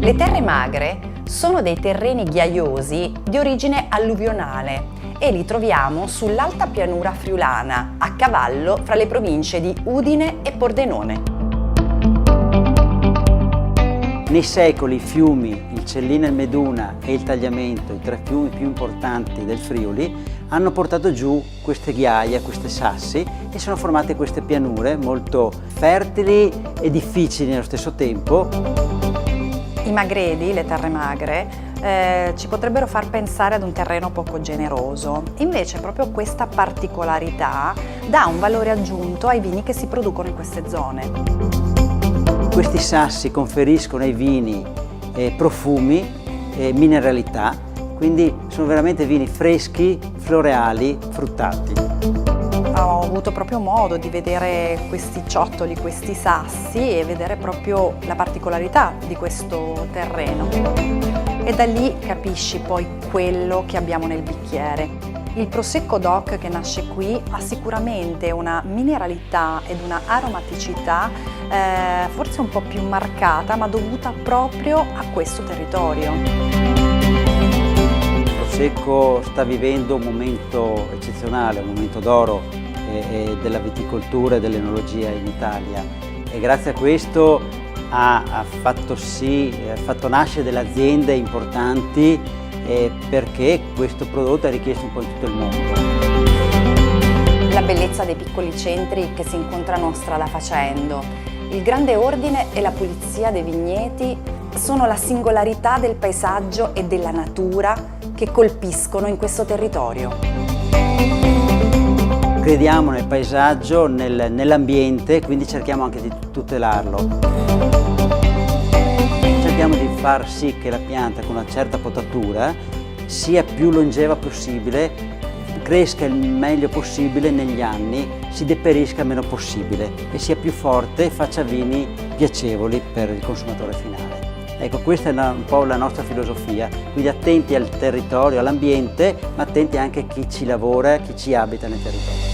Le terre magre sono dei terreni ghiaiosi di origine alluvionale e li troviamo sull'alta pianura friulana, a cavallo fra le province di Udine e Pordenone. Nei secoli i fiumi, il Cellino e il Meduna e il Tagliamento, i tre fiumi più importanti del Friuli, hanno portato giù queste ghiaie, questi sassi e sono formate queste pianure molto fertili e difficili nello stesso tempo. I magredi, le terre magre, ci potrebbero far pensare ad un terreno poco generoso. Invece proprio questa particolarità dà un valore aggiunto ai vini che si producono in queste zone. Questi sassi conferiscono ai vini profumi e mineralità, quindi sono veramente vini freschi, floreali, fruttati. Ho avuto proprio modo di vedere questi ciottoli, questi sassi e vedere proprio la particolarità di questo terreno. E da lì capisci poi quello che abbiamo nel bicchiere. Il Prosecco DOC che nasce qui ha sicuramente una mineralità ed una aromaticità forse un po' più marcata, ma dovuta proprio a questo territorio. Il Prosecco sta vivendo un momento eccezionale, un momento d'oro della viticoltura e dell'enologia in Italia, e grazie a questo ha fatto nascere delle aziende importanti perché questo prodotto è richiesto un po' in tutto il mondo. La bellezza dei piccoli centri che si incontrano strada facendo, il grande ordine e la pulizia dei vigneti sono la singolarità del paesaggio e della natura che colpiscono in questo territorio. Crediamo nel paesaggio, nell'ambiente, quindi cerchiamo anche di tutelarlo. Cerchiamo di far sì che la pianta con una certa potatura sia più longeva possibile, cresca il meglio possibile negli anni, si deperisca il meno possibile e sia più forte e faccia vini piacevoli per il consumatore finale. Ecco, questa è un po' la nostra filosofia, quindi attenti al territorio, all'ambiente, ma attenti anche a chi ci lavora, a chi ci abita nel territorio.